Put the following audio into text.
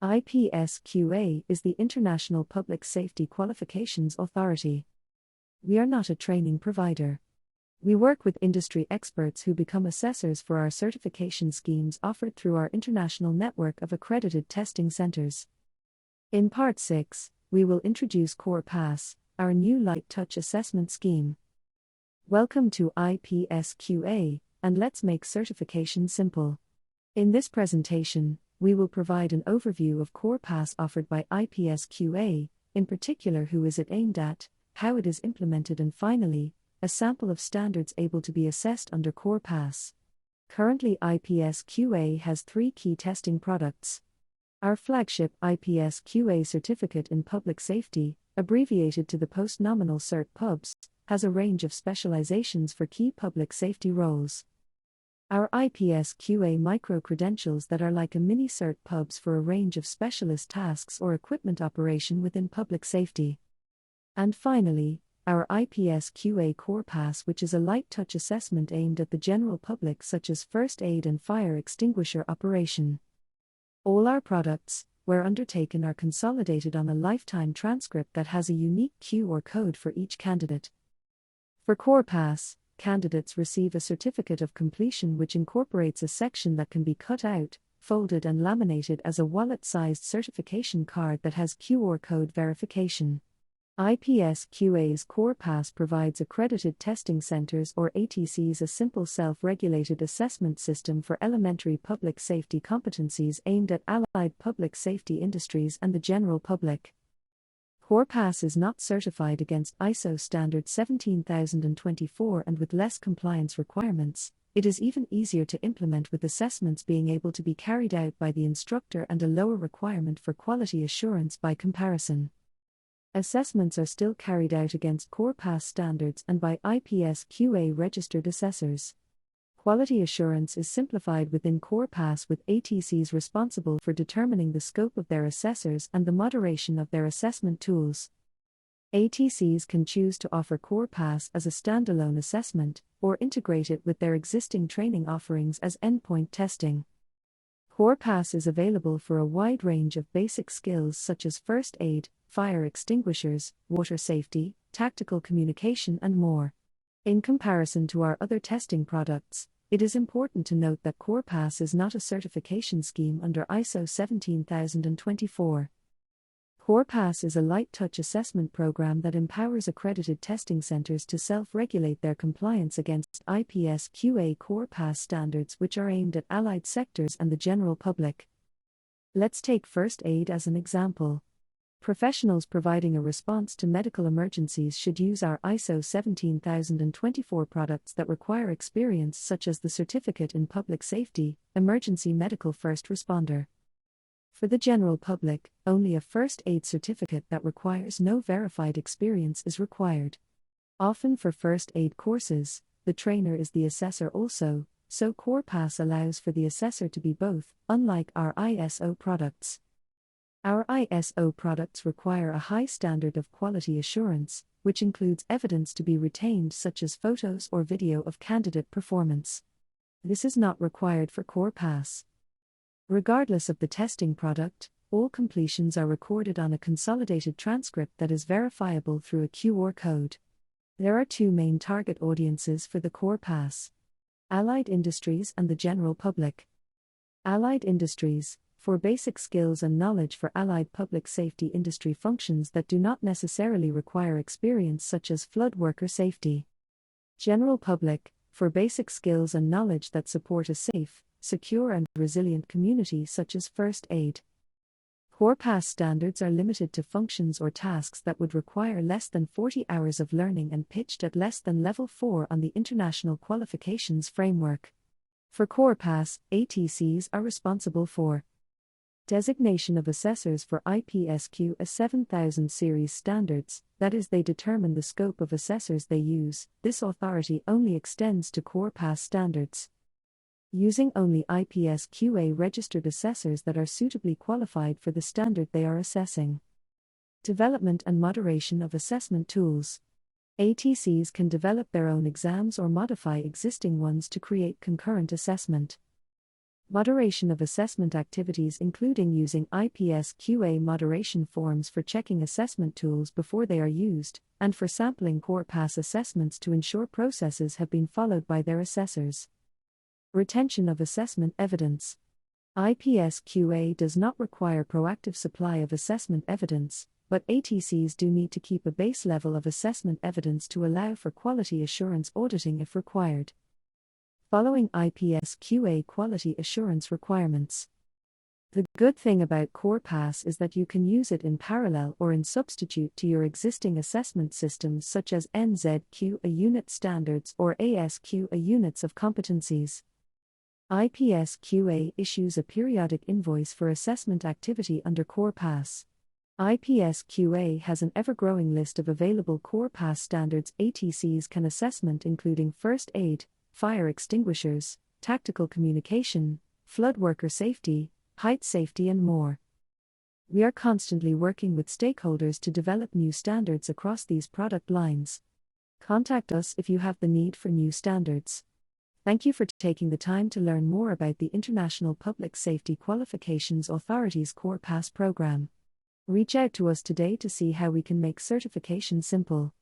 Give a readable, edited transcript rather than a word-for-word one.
IPSQA is the International Public Safety Qualifications Authority. We are not a training provider. We work with industry experts who become assessors for our certification schemes offered through our international network of accredited testing centers. In Part 6, we will introduce CorePass, our new light touch assessment scheme. Welcome to IPSQA, and let's make certification simple. In this presentation, we will provide an overview of CorePass offered by IPSQA, in particular who is it aimed at, how it is implemented, and finally, a sample of standards able to be assessed under CorePass. Currently, IPSQA has 3 key testing products. Our flagship IPSQA Certificate in Public Safety, abbreviated to the post-nominal cert pubs, has a range of specializations for key public safety roles. Our IPSQA micro-credentials that are like a mini cert pubs for a range of specialist tasks or equipment operation within public safety. And finally, our IPSQA CorePass, which is a light touch assessment aimed at the general public such as first aid and fire extinguisher operation. All our products, where undertaken, are consolidated on a lifetime transcript that has a unique QR code for each candidate. For CorePass, candidates receive a certificate of completion which incorporates a section that can be cut out, folded and laminated as a wallet-sized certification card that has QR code verification. IPSQA's CorePass provides accredited testing centers or ATCs a simple self-regulated assessment system for elementary public safety competencies aimed at allied public safety industries and the general public. CorePass is not certified against ISO standard 17024, and with less compliance requirements, it is even easier to implement, with assessments being able to be carried out by the instructor and a lower requirement for quality assurance by comparison. Assessments are still carried out against CorePass standards and by IPSQA registered assessors. Quality assurance is simplified within CorePass, with ATCs responsible for determining the scope of their assessors and the moderation of their assessment tools. ATCs can choose to offer CorePass as a standalone assessment, or integrate it with their existing training offerings as endpoint testing. CorePass is available for a wide range of basic skills such as first aid, fire extinguishers, water safety, tactical communication, and more. In comparison to our other testing products, it is important to note that CorePass is not a certification scheme under ISO 17024. CorePass is a light touch assessment program that empowers accredited testing centers to self-regulate their compliance against IPSQA CorePass standards, which are aimed at allied sectors and the general public. Let's take first aid as an example. Professionals providing a response to medical emergencies should use our ISO 17024 products that require experience, such as the Certificate in Public Safety, Emergency Medical First Responder. For the general public, only a first aid certificate that requires no verified experience is required. Often for first aid courses, the trainer is the assessor also, so CorePass allows for the assessor to be both, unlike our ISO products. Our ISO products require a high standard of quality assurance, which includes evidence to be retained such as photos or video of candidate performance. This is not required for CorePass. Regardless of the testing product, all completions are recorded on a consolidated transcript that is verifiable through a QR code. There are 2 main target audiences for the CorePass: allied industries and the general public. Allied industries, for basic skills and knowledge for allied public safety industry functions that do not necessarily require experience, such as flood worker safety. General public, for basic skills and knowledge that support a safe, secure and resilient community, such as first aid. CorePass standards are limited to functions or tasks that would require less than 40 hours of learning and pitched at less than level 4 on the International Qualifications Framework. For CorePass, ATCs are responsible for designation of assessors for IPSQA 7000 series standards, that is, they determine the scope of assessors they use. This authority only extends to CorePass standards. Using only IPSQA registered assessors that are suitably qualified for the standard they are assessing. Development and moderation of assessment tools. ATCs can develop their own exams or modify existing ones to create concurrent assessment. Moderation of assessment activities, including using IPSQA moderation forms for checking assessment tools before they are used, and for sampling CorePass assessments to ensure processes have been followed by their assessors. Retention of assessment evidence. IPSQA does not require proactive supply of assessment evidence, but ATCs do need to keep a base level of assessment evidence to allow for quality assurance auditing if required. Following IPSQA quality assurance requirements. The good thing about CorePass is that you can use it in parallel or in substitute to your existing assessment systems such as NZQA unit standards or ASQA units of competencies. IPSQA issues a periodic invoice for assessment activity under CorePass. IPSQA has an ever-growing list of available CorePass standards ATCs can assessment, including first aid, fire extinguishers, tactical communication, flood worker safety, height safety, and more. We are constantly working with stakeholders to develop new standards across these product lines. Contact us if you have the need for new standards. Thank you for taking the time to learn more about the International Public Safety Qualifications Authority's CorePass program. Reach out to us today to see how we can make certification simple.